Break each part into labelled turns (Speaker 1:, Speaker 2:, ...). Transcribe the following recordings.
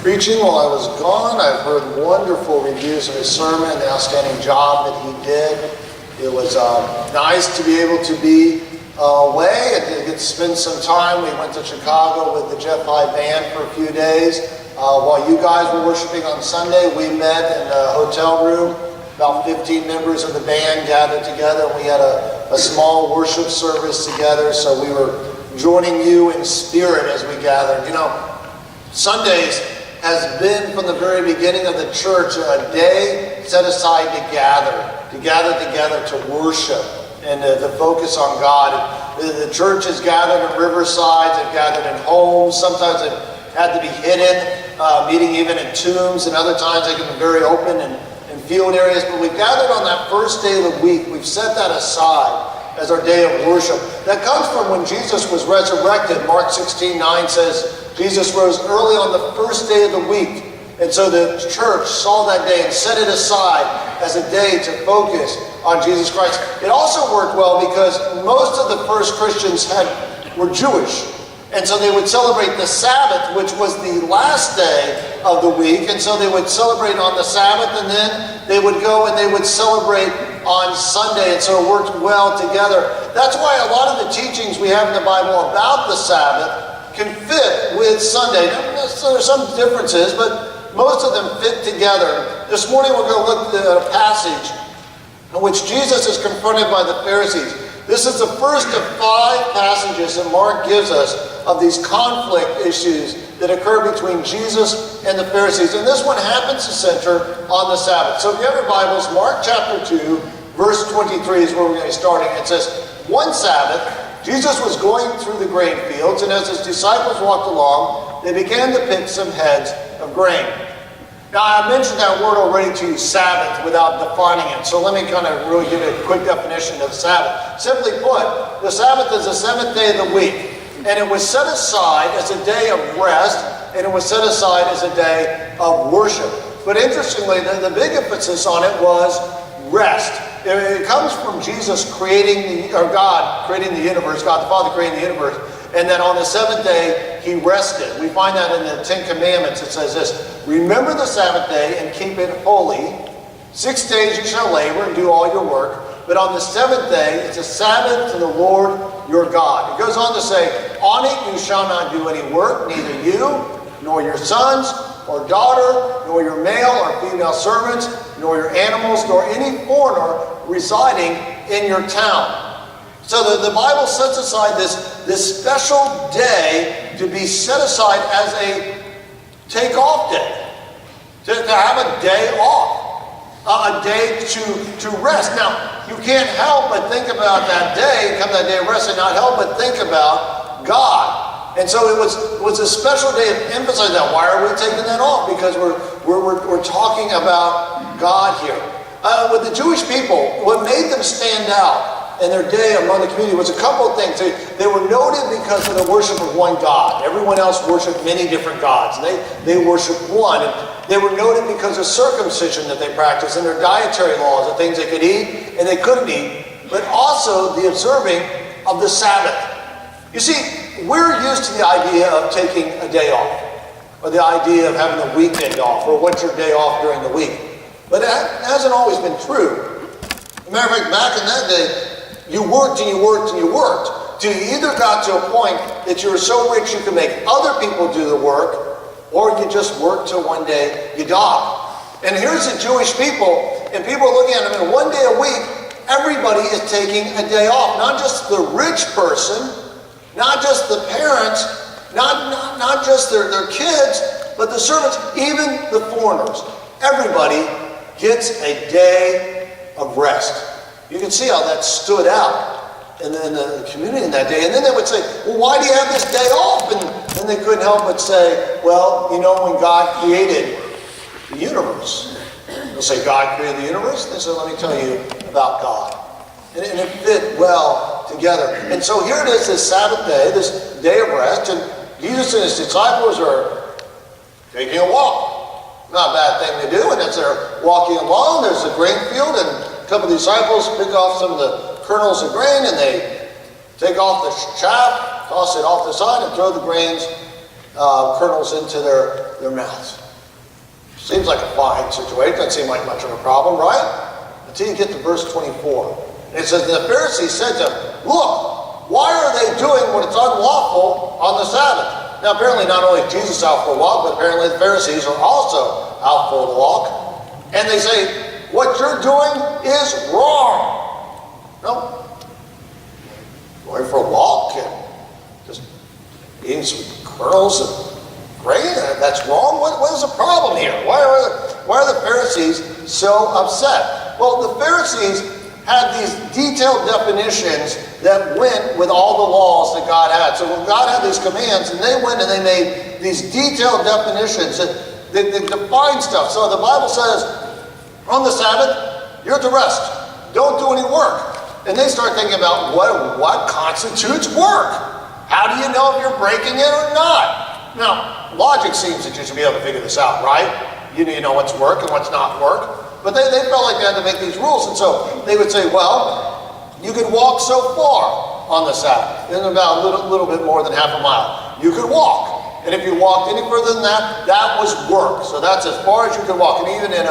Speaker 1: preaching while I was gone. I've heard wonderful reviews of his sermon, the outstanding job that he did. It was nice to be able to be away and to get to spend some time. We went to Chicago with the Jeff High Band for a few days. While you guys were worshiping on Sunday, we met in a hotel room. About 15 members of the band gathered together, and we had a small worship service together, so we were joining you in spirit as we gathered. You know, Sundays has been from the very beginning of the church a day set aside to gather together to worship and to focus on God. The church has gathered in riversides, they've gathered in homes, sometimes they've had to be hidden, meeting even in tombs, and other times they can be very open and field areas. But we've gathered on that first day of the week, we've set that aside as our day of worship. That comes from when Jesus was resurrected. Mark 16:9 says, Jesus rose early on the first day of the week. And so the church saw that day and set it aside as a day to focus on Jesus Christ. It also worked well because most of the first Christians were Jewish. And so they would celebrate the Sabbath, which was the last day of the week. And so they would celebrate on the Sabbath, and then they would go and they would celebrate on Sunday. And so it worked well together. That's why a lot of the teachings we have in the Bible about the Sabbath can fit with Sunday. Now, so there's some differences, but most of them fit together. This morning we're going to look at a passage in which Jesus is confronted by the Pharisees. This is the first of 5 passages that Mark gives us of these conflict issues that occur between Jesus and the Pharisees. And this one happens to center on the Sabbath. So if you have your Bibles, Mark chapter 2, verse 23 is where we're going to be starting. It says, one Sabbath, Jesus was going through the grain fields, and as his disciples walked along, they began to pick some heads of grain. Now, I mentioned that word already to you, Sabbath, without defining it. So let me kind of really give you a quick definition of Sabbath. Simply put, the Sabbath is the 7th day of the week. And it was set aside as a day of rest, and it was set aside as a day of worship. But interestingly, the big emphasis on it was rest. It comes from Jesus God creating the universe, God the Father creating the universe, and then on the 7th day, he rested. We find that in the 10 Commandments. It says this, remember the Sabbath day and keep it holy. 6 days you shall labor and do all your work. But on the 7th day, it's a Sabbath to the Lord your God. It goes on to say, on it you shall not do any work, neither you, nor your sons, or daughter, nor your male or female servants, nor your animals, nor any foreigner residing in your town. So the Bible sets aside this special day to be set aside as a take-off day, to have a day off, a day to rest. Now, you can't help but think about that day, come that day of rest, and not help but think about God. And so it was a special day of emphasizing that. Why are we taking that off? Because we're talking about God here. With the Jewish people, what made them stand out in their day among the community was a couple of things. They were noted because of the worship of one God. Everyone else worshiped many different gods. They worshiped one. And they were noted because of circumcision that they practiced and their dietary laws, the things they could eat and they couldn't eat, but also the observing of the Sabbath. You see, we're used to the idea of taking a day off, or the idea of having a weekend off, or what's your day off during the week. But that hasn't always been true. As a matter of fact, back in that day, you worked and you worked and you worked till you either got to a point that you were so rich you could make other people do the work, or you just worked till one day you died. And here's the Jewish people, and people are looking at them, and one day a week, everybody is taking a day off. Not just the rich person, not just the parents, not just their kids, but the servants, even the foreigners. Everybody gets a day of rest. You can see how that stood out in the community in that day. And then they would say, well, why do you have this day off? And then they couldn't help but say, well, you know, when God created the universe. They'll say, God created the universe? They say, let me tell you about God. And it fit well together. And so here it is, this Sabbath day, this day of rest, and Jesus and his disciples are taking a walk. Not a bad thing to do, and as they're walking along, there's a grain field, and a couple of disciples pick off some of the kernels of grain, and they take off the chaff, toss it off the side, and throw the grains, kernels into their their mouths. Seems like a fine situation. Doesn't seem like much of a problem, right? Until you get to verse 24. And it says, the Pharisees said to him, look, why are they doing what is unlawful on the Sabbath? Now apparently not only is Jesus out for a walk, but apparently the Pharisees are also out for a walk. And they say, what you're doing is wrong. No. Going for a walk and just eating some kernels and grain, that's wrong? What is the problem here? Why are the Pharisees so upset? Well, the Pharisees had these detailed definitions that went with all the laws that God had. So God had these commands, and they went and they made these detailed definitions that define stuff. So the Bible says, on the Sabbath, you're to rest. Don't do any work. And they start thinking about what constitutes work. How do you know if you're breaking it or not? Now, logic seems that you should be able to figure this out, right? You know what's work and what's not work. But they felt like they had to make these rules. And so they would say, well, you could walk so far on the Sabbath, in about a little bit more than half a mile. You could walk. And if you walked any further than that, that was work. So that's as far as you could walk. And even in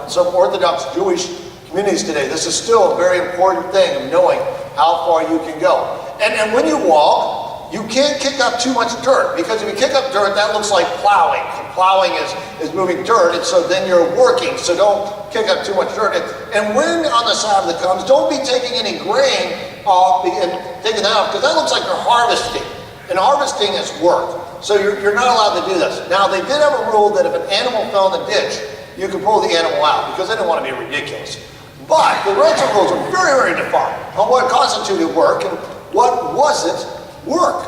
Speaker 1: some Orthodox Jewish communities today, this is still a very important thing of knowing how far you can go. And when you walk, you can't kick up too much dirt, because if you kick up dirt, that looks like plowing. Plowing is moving dirt, and so then you're working, so don't kick up too much dirt. And when on the Sabbath comes, don't be taking any grain off and taking that off, because that looks like you're harvesting. And harvesting is work. So you're not allowed to do this. Now, they did have a rule that if an animal fell in the ditch, you could pull the animal out, because they didn't want to be ridiculous. But the rest of the rules are very, very defined on what constituted work and what wasn't work.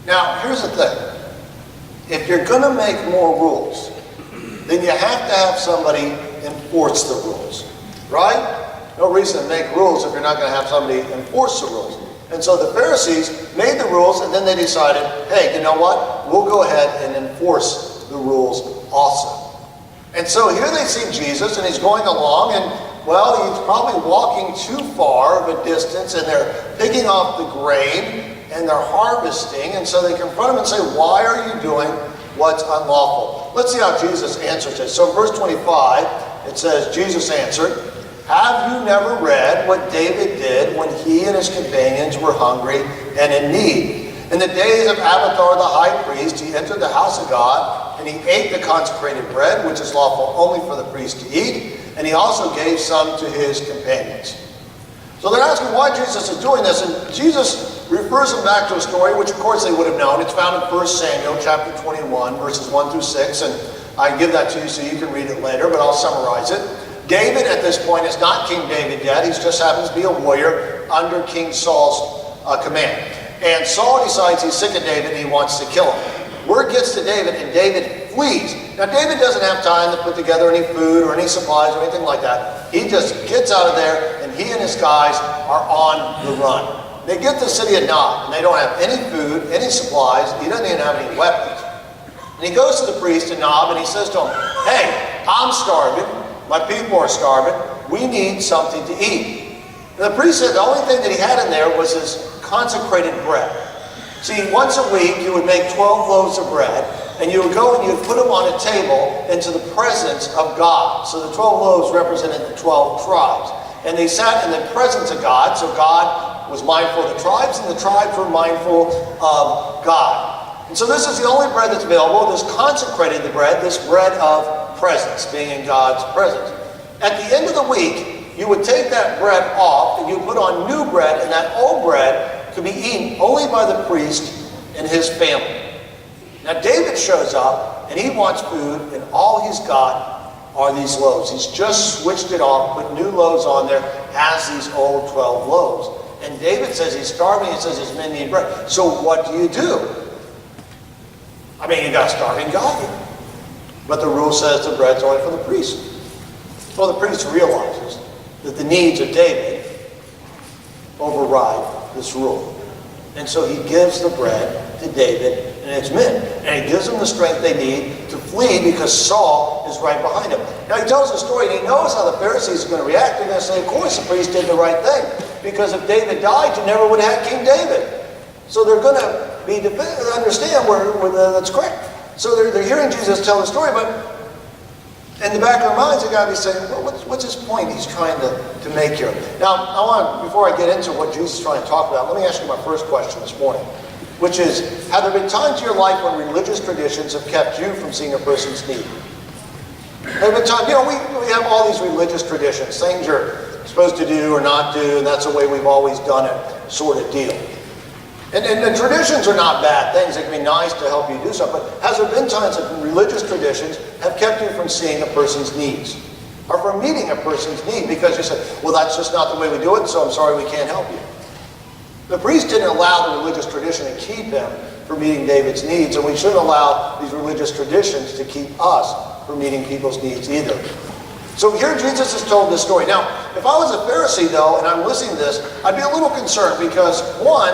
Speaker 1: Now, here's the thing. If you're going to make more rules, then you have to have somebody enforce the rules, right? No reason to make rules if you're not going to have somebody enforce the rules. And so the Pharisees made the rules, and then they decided, hey, you know what? We'll go ahead and enforce the rules also. And so here they see Jesus, and he's going along, and well, he's probably walking too far of a distance, and they're picking off the grain, and they're harvesting, and so they confront him and say, why are you doing what's unlawful? Let's see how Jesus answers it. So in verse 25, it says, Jesus answered, have you never read what David did when he and his companions were hungry and in need? In the days of Abiathar the high priest, he entered the house of God, and he ate the consecrated bread, which is lawful only for the priest to eat, and he also gave some to his companions. So they're asking why Jesus is doing this, and Jesus refers them back to a story, which of course they would have known. It's found in 1 Samuel chapter 21, verses 1 through 6, and I give that to you so you can read it later, but I'll summarize it. David at this point is not King David yet. He just happens to be a warrior under King Saul's command. And Saul decides he's sick of David and he wants to kill him. Word gets to David, and David flees. Now, David doesn't have time to put together any food or any supplies or anything like that. He just gets out of there, and he and his guys are on the run. They get to the city of Nob, and they don't have any food, any supplies. He doesn't even have any weapons. And he goes to the priest in Nob, and he says to him, hey, I'm starving. My people are starving. We need something to eat. And the priest said the only thing that he had in there was his consecrated bread. See, once a week you would make 12 loaves of bread, and you would go and you would put them on a table into the presence of God. So the 12 loaves represented the 12 tribes. And they sat in the presence of God, so God was mindful of the tribes, and the tribes were mindful of God. And so this is the only bread that's available, this consecrated bread, this bread of presence, being in God's presence. At the end of the week, you would take that bread off, and you would put on new bread, and that old bread could be eaten only by the priest and his family. Now David shows up, and he wants food, and all he's got are these loaves. He's just switched it off, put new loaves on there, has these old 12 loaves. And David says he's starving, he says his men need bread. So what do you do? I mean, you got a starving guy. But the rule says the bread's only for the priest. Well, the priest realizes that the needs of David override this rule. And so he gives the bread to David and his men. And he gives them the strength they need to flee because Saul is right behind him. Now he tells the story, and he knows how the Pharisees are going to react. They're going to say, of course the priest did the right thing. Because if David died, you never would have had King David. So they're going to be understand where that's correct. So they're hearing Jesus tell the story, but in the back of their minds, they've got to be saying, well, what's his point he's trying to make here? Now, before I get into what Jesus is trying to talk about, let me ask you my first question this morning, which is, have there been times in your life when religious traditions have kept you from seeing a person's need? There have been times, we have all these religious traditions, things you're supposed to do or not do, and that's the way we've always done it, sort of deal. And the traditions are not bad things. They can be nice to help you do something. But has there been times that religious traditions have kept you from seeing a person's needs? Or from meeting a person's need because you said, well, that's just not the way we do it, so I'm sorry we can't help you. The priest didn't allow the religious tradition to keep him from meeting David's needs, and we shouldn't allow these religious traditions to keep us from meeting people's needs either. So here Jesus has told this story. Now, if I was a Pharisee, though, and I'm listening to this, I'd be a little concerned because, one,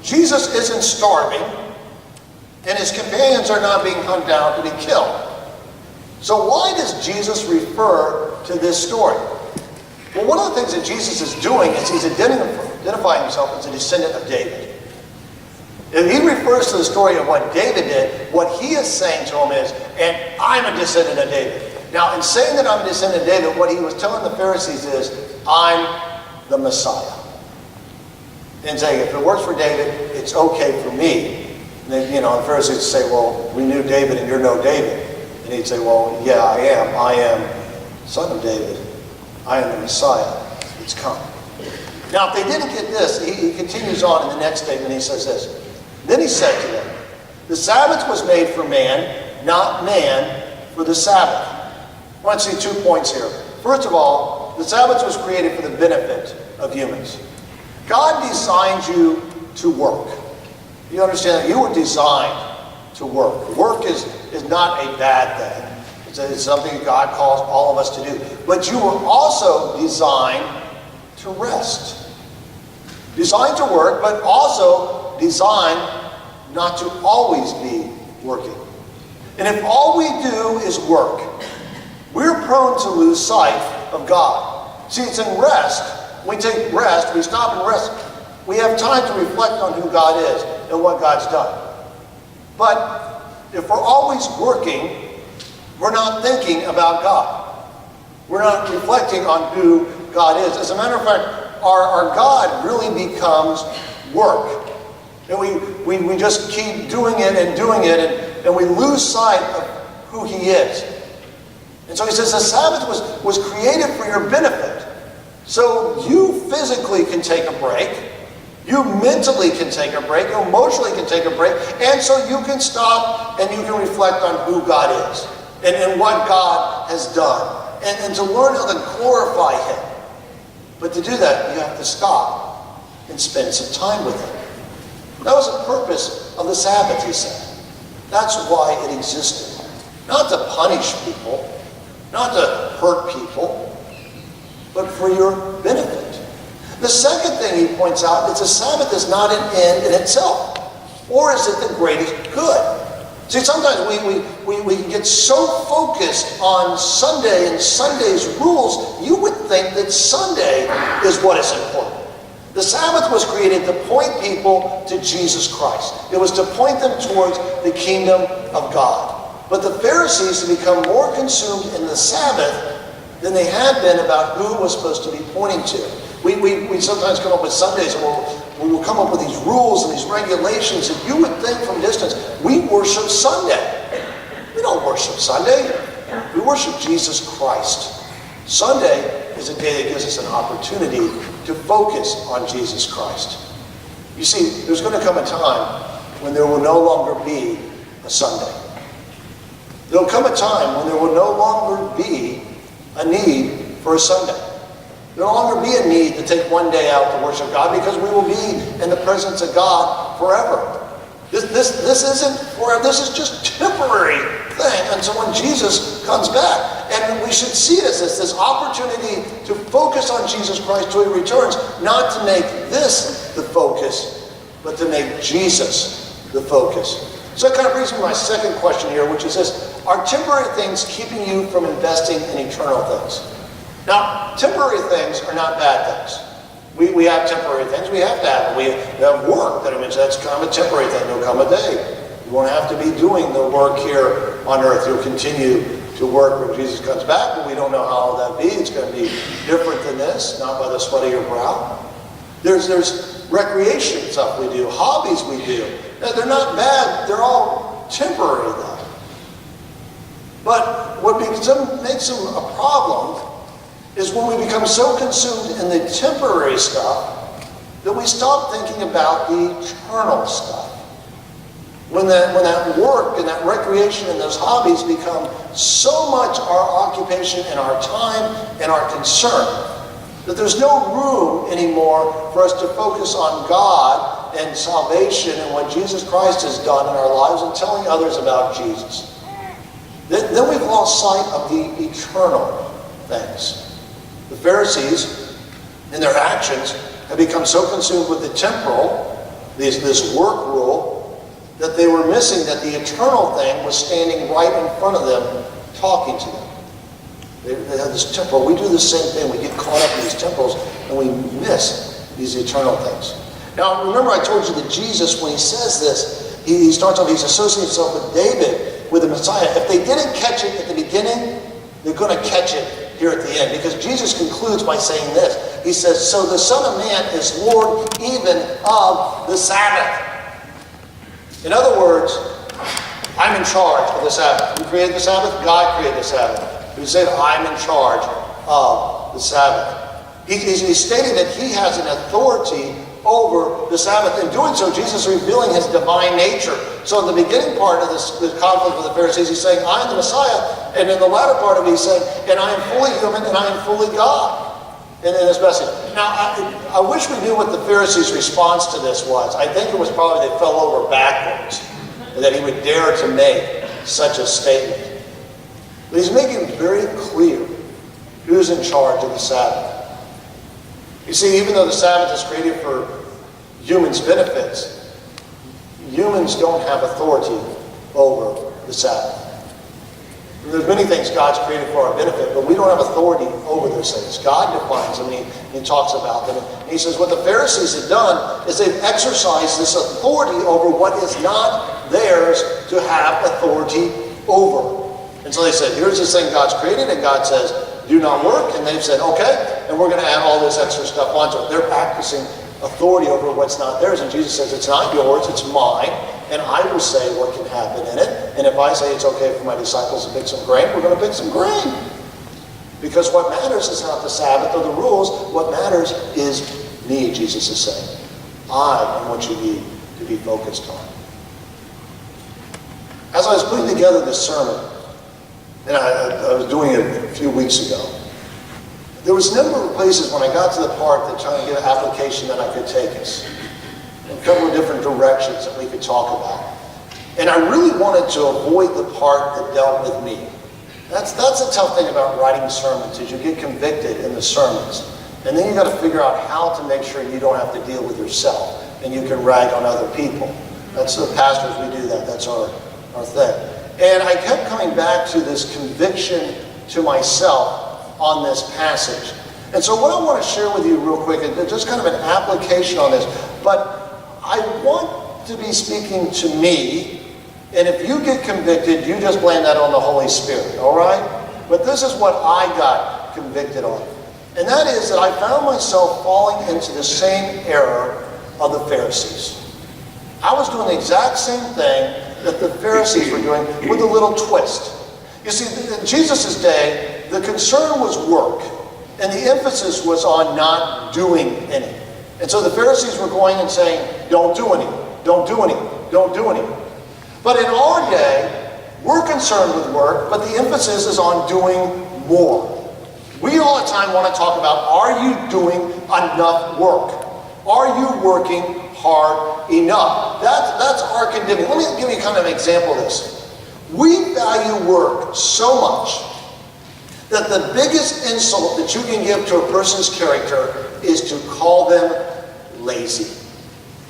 Speaker 1: Jesus isn't starving, and his companions are not being hunted down to be killed. So why does Jesus refer to this story? Well, one of the things that Jesus is doing is he's identifying himself as a descendant of David. If he refers to the story of what David did, what he is saying to him is, and I'm a descendant of David. Now, in saying that I'm a descendant of David, what he was telling the Pharisees is, I'm the Messiah. And saying, if it works for David, it's okay for me. And then, the Pharisees would say, well, we knew David and you're no David. And he'd say, well, yeah, I am. I am son of David. I am the Messiah. It's come. Now, if they didn't get this, he continues on in the next statement. He says this. Then he said to them, the Sabbath was made for man, not man for the Sabbath. I want to see 2 points here. First of all, the Sabbath was created for the benefit of humans. God designed you to work. You understand that you were designed to work. Work is not a bad thing. It's something God calls all of us to do. But you were also designed to rest. Designed to work, but also designed not to always be working. And if all we do is work, we're prone to lose sight of God. See, it's in rest. We take rest, we stop and rest. We have time to reflect on who God is and what God's done. But if we're always working, we're not thinking about God. We're not reflecting on who God is. As a matter of fact, our God really becomes work. And we just keep doing it, and we lose sight of who he is. And so he says the Sabbath was created for your benefit. So you physically can take a break, you mentally can take a break, you emotionally can take a break, and so you can stop and you can reflect on who God is and what God has done, and to learn how to glorify him. But to do that, you have to stop and spend some time with him. That was the purpose of the Sabbath, he said. That's why it existed. Not to punish people, not to hurt people, but for your benefit. The second thing he points out is the Sabbath is not an end in itself, or is it the greatest good? See, sometimes we can get so focused on Sunday and Sunday's rules, you would think that Sunday is what is important. The Sabbath was created to point people to Jesus Christ. It was to point them towards the kingdom of God. But the Pharisees had become more consumed in the Sabbath than they had been about who was supposed to be pointing to. We sometimes come up with Sundays and we will come up with these rules and these regulations, and you would think from distance, we worship Sunday. We don't worship Sunday. We worship Jesus Christ. Sunday is a day that gives us an opportunity to focus on Jesus Christ. You see, there's going to come a time when there will no longer be a Sunday. There will come a time when there will no longer be a need for a Sunday. There will no longer be a need to take one day out to worship God because we will be in the presence of God forever. This isn't forever. This is just temporary thing until when Jesus comes back. And we should see this as this opportunity to focus on Jesus Christ till he returns, not to make this the focus, but to make Jesus the focus. So that kind of brings me to my second question here, which is this. Are temporary things keeping you from investing in eternal things? Now, temporary things are not bad things. We have temporary things. We have to have them. We have work that I mentioned. That's kind of a temporary thing. There'll come a day You won't have to be doing the work here on earth. You'll continue to work when Jesus comes back, but we don't know how that'll be. It's going to be different than this, not by the sweat of your brow. There's recreation stuff we do, hobbies we do. Now, they're not bad. They're all temporary, though. But what makes them a problem is when we become so consumed in the temporary stuff that we stop thinking about the eternal stuff. When that work and that recreation and those hobbies become so much our occupation and our time and our concern that there's no room anymore for us to focus on God and salvation and what Jesus Christ has done in our lives and telling others about Jesus. Then we've lost sight of the eternal things. The Pharisees, in their actions, have become so consumed with the temporal, this work rule, that they were missing that the eternal thing was standing right in front of them, talking to them. They have this temporal. We do the same thing. We get caught up in these temporals, and we miss these eternal things. Now, remember I told you that Jesus, when he says this, he starts off, he's associating himself with David, with the Messiah. If they didn't catch it at the beginning, they're going to catch it here at the end. Because Jesus concludes by saying this. He says, so the Son of Man is Lord even of the Sabbath. In other words, I'm in charge of the Sabbath. Who created the Sabbath? God created the Sabbath. He said, I'm in charge of the Sabbath. He's stating that he has an authority over the Sabbath. In doing so, Jesus is revealing his divine nature. So in the beginning part of this conflict with the Pharisees, he's saying, I am the Messiah. And in the latter part of it, he's saying, and I am fully human and I am fully God. In this message. Now, I wish we knew what the Pharisees' response to this was. I think it was probably they fell over backwards and that he would dare to make such a statement. But he's making it very clear who's in charge of the Sabbath. You see, even though the Sabbath is created for humans' benefits, humans don't have authority over the Sabbath. There's many things God's created for our benefit, but we don't have authority over those things. God defines them, and he talks about them. And he says what the Pharisees have done is they've exercised this authority over what is not theirs to have authority over. And so they said, here's this thing God's created, and God says, do not work. And they've said, okay, and we're going to add all this extra stuff onto it. They're practicing authority over what's not theirs. And Jesus says, it's not yours, it's mine. And I will say what can happen in it. And if I say it's okay for my disciples to pick some grain, we're going to pick some grain. Because what matters is not the Sabbath or the rules. What matters is me, Jesus is saying. I am what you need to be focused on. As I was putting together this sermon, and I was doing it a few weeks ago, there was a number of places when I got to the part that trying to get an application that I could take us. A couple of different directions that we could talk about. And I really wanted to avoid the part that dealt with me. That's the tough thing about writing sermons, is you get convicted in the sermons. And then you got to figure out how to make sure you don't have to deal with yourself and you can rag on other people. That's the pastors, we do that. That's our thing. And I kept coming back to this conviction to myself on this passage. And so what I want to share with you real quick is just kind of an application on this. But I want to be speaking to me, and if you get convicted, you just blame that on the Holy Spirit, all right? But this is what I got convicted on. And that is that I found myself falling into the same error of the Pharisees. I was doing the exact same thing that the Pharisees were doing with a little twist. You see, in Jesus' day, the concern was work, and the emphasis was on not doing any. And so the Pharisees were going and saying, don't do any, don't do any, don't do any. But in our day, we're concerned with work, but the emphasis is on doing more. We all the time want to talk about, are you doing enough work? Are you working hard enough? That's our condemning. Let me give you kind of an example of this. We value work so much that the biggest insult that you can give to a person's character is to call them lazy.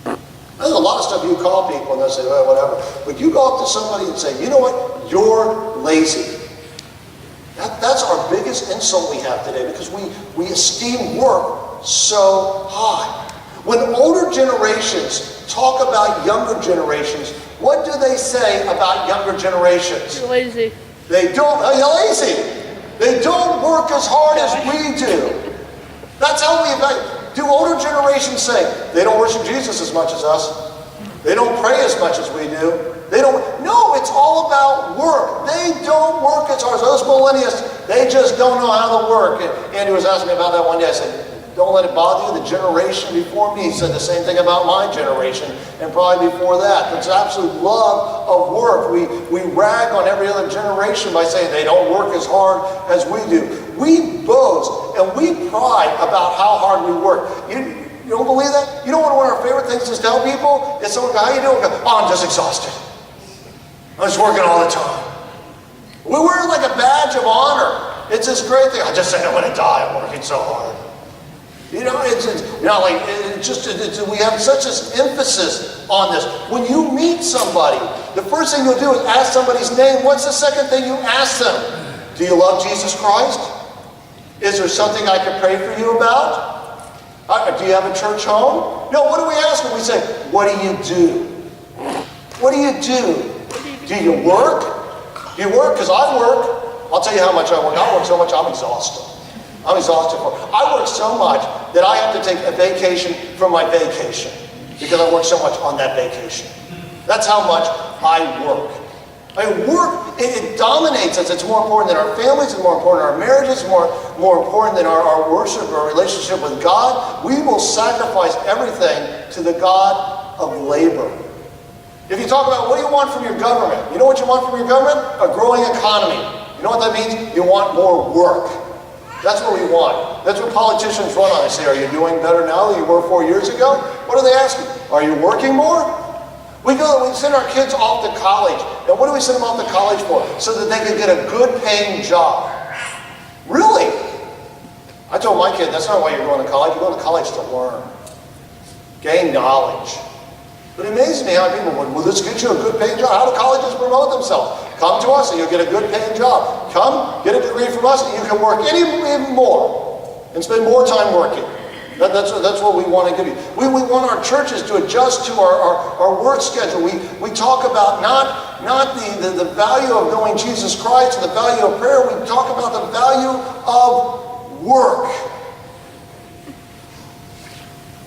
Speaker 1: There's a lot of stuff you call people and they'll say, well, whatever. But you go up to somebody and say, you know what? You're lazy. That's our biggest insult we have today because we esteem work so high. When older generations talk about younger generations, what do they say about younger generations?
Speaker 2: You're lazy.
Speaker 1: They don't, you're lazy. They don't work as hard as we do. That's how we evaluate. Do older generations say, they don't worship Jesus as much as us? They don't pray as much as we do? They don't, no, it's all about work. They don't work as hard as those millennials. They just don't know how to work. And Andy was asking me about that one day. I said, don't let it bother you. The generation before me said the same thing about my generation, and probably before that. There's absolute love of work. We rag on every other generation by saying they don't work as hard as we do. We boast and we pride about how hard we work. You don't believe that? You know what one of our favorite things is to tell people? Is someone go, how you doing? Go, oh, I'm just exhausted. I'm just working all the time. We wear it like a badge of honor. It's this great thing. I just said I'm going to die. I'm working so hard. You know, we have such an emphasis on this. When you meet somebody, the first thing you'll do is ask somebody's name. What's the second thing you ask them? Do you love Jesus Christ? Is there something I can pray for you about? Do you have a church home? No, what do we ask them? We say, what do you do? What do you do? Do you work? Do you work? Because I work. I'll tell you how much I work. I work so much I'm exhausted. I'm exhausted. I work so much that I have to take a vacation from my vacation because I work so much on that vacation. That's how much I work. Work, it dominates us. It's more important than our families. It's more important than our marriages. It's more important than our worship or our relationship with God. We will sacrifice everything to the God of labor. If you talk about what do you want from your government? You know what you want from your government? A growing economy. You know what that means? You want more work. That's what we want. That's what politicians run on. They say, are you doing better now than you were 4 years ago? What are they asking? Are you working more? We send our kids off to college. And what do we send them off to college for? So that they can get a good paying job. Really? I told my kid, that's not why you're going to college. You're going to college to learn. Gain knowledge. But it amazes me how people would, will this get you a good paying job? How do colleges promote themselves? Come to us and you'll get a good paying job. Come, get a degree from us and you can work even more and spend more time working. That's what we want to give you. We want our churches to adjust to our work schedule. We talk about not the value of knowing Jesus Christ and the value of prayer. We talk about the value of work.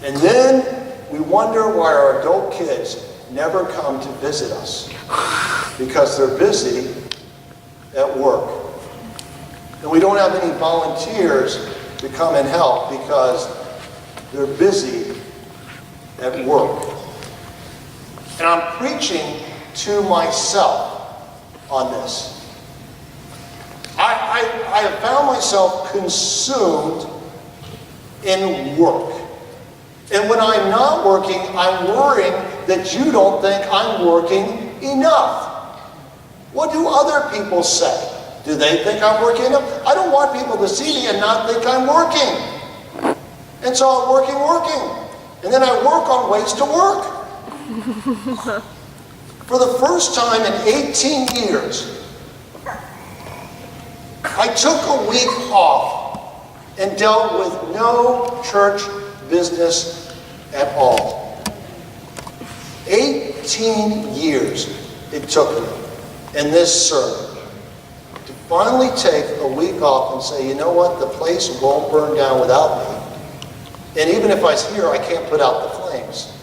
Speaker 1: And then we wonder why our adult kids never come to visit us because they're busy at work. And we don't have any volunteers to come and help because they're busy at work. And I'm preaching to myself on this. I have found myself consumed in work. And when I'm not working, I'm worrying that you don't think I'm working enough. What do other people say? Do they think I'm working enough? I don't want people to see me and not think I'm working. And so I'm working. And then I work on ways to work. For the first time in 18 years, I took a week off and dealt with no church business at all. 18 years it took me in this sermon to finally take a week off and say, you know what, the place won't burn down without me. And even if I was here, I can't put out the flames.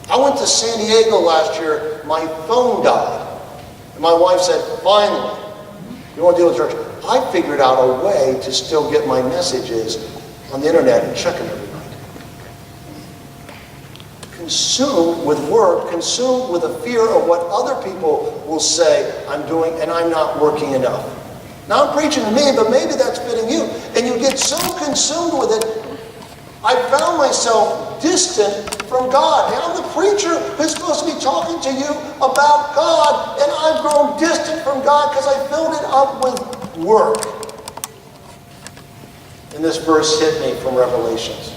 Speaker 1: I went to San Diego last year, my phone died. And my wife said, finally, you want to deal with church? I figured out a way to still get my messages on the internet and check them every night. Consumed with work, consumed with a fear of what other people will say I'm doing and I'm not working enough. Now I'm preaching to me, but maybe that's fitting you. And you get so consumed with it, I found myself distant from God. Now I'm the preacher who's supposed to be talking to you about God, and I've grown distant from God because I filled it up with work. And this verse hit me from Revelations.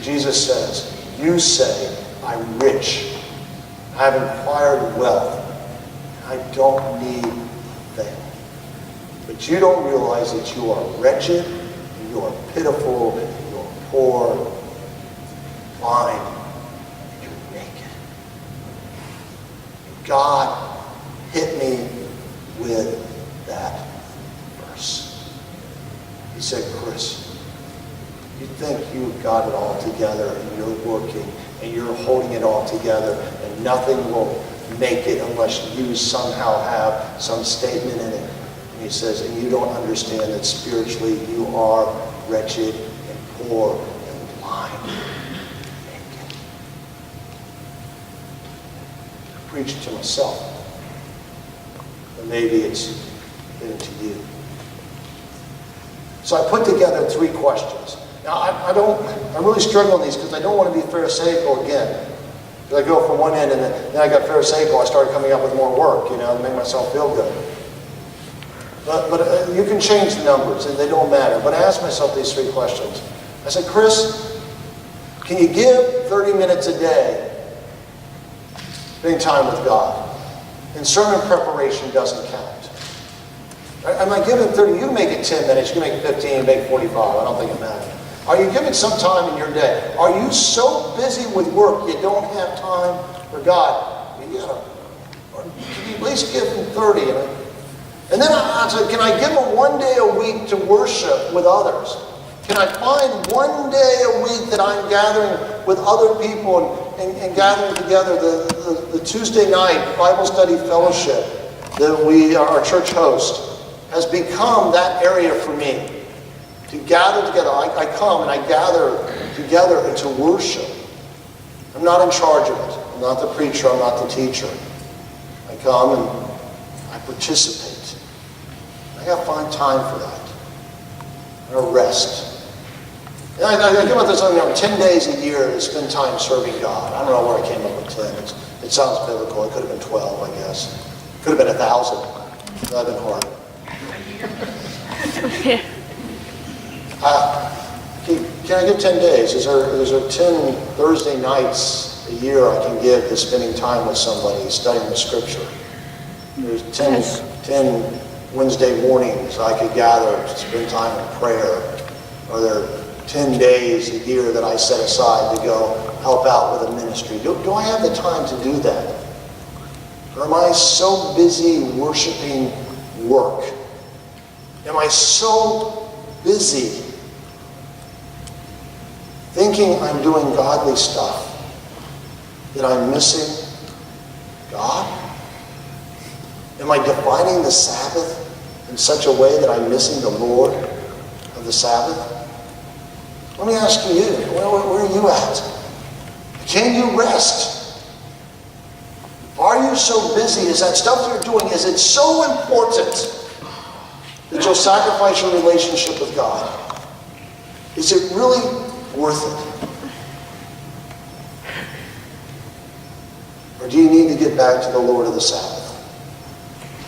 Speaker 1: Jesus says, you say, I'm rich. I have acquired wealth. I don't need a thing. But you don't realize that you are wretched, and you are pitiful, and you are poor, find you're naked. God hit me with that verse. He said, Chris, you think you've got it all together and you're working and you're holding it all together and nothing will make it unless you somehow have some statement in it. And he says, and you don't understand that spiritually you are wretched and poor and blind and naked. I preach to myself. But maybe it's been to you. So I put together 3 questions. Now I really struggle on these because I don't want to be pharisaical again. Because I go from one end and then I got pharisaical. I started coming up with more work, to make myself feel good. But you can change the numbers and they don't matter. But I asked myself these 3 questions. I said, Chris, can you give 30 minutes a day spending time with God? And sermon preparation doesn't count. I'm not giving 30. You can make it 10 minutes. You can make it 15, make it 45. I don't think it matters. Are you giving some time in your day? Are you so busy with work you don't have time for God? Or can you at least give him 30? And then I said, can I give him 1 day a week to worship with others? Can I find 1 day a week that I'm gathering with other people and gathering together the Tuesday night Bible study fellowship that our church host has become that area for me. To gather together. I come and I gather together and to worship. I'm not in charge of it. I'm not the preacher. I'm not the teacher. I come and I participate. I got to find time for that. I got to rest. And I give out this 10 days a year to spend time serving God. I don't know where I came up with 10. It sounds biblical. It could have been 12, I guess. It could have been 1,000. That would have been hard. Can I give 10 days? Is there 10 Thursday nights a year I can give to spending time with somebody, studying the scripture? There's 10 Wednesday mornings I could gather to spend time in prayer. Are there 10 days a year that I set aside to go help out with a ministry? Do I have the time to do that? Or am I so busy worshiping work? Am I so busy thinking I'm doing godly stuff that I'm missing God? Am I defining the Sabbath in such a way that I'm missing the Lord of the Sabbath? Let me ask you, where are you at? Can you rest? Are you so busy? Is that stuff you're doing, is it so important that you'll sacrifice your relationship with God? Is it really worth it? Or do you need to get back to the Lord of the Sabbath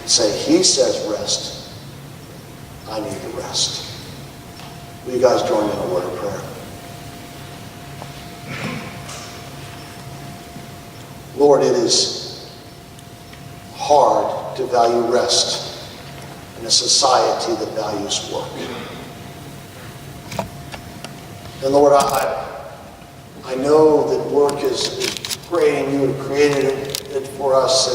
Speaker 1: and say, he says rest, I need to rest? Will you guys join me in a word of prayer? Lord, it is hard to value rest in a society that values work. And Lord, I know that work is great and you have created it for us,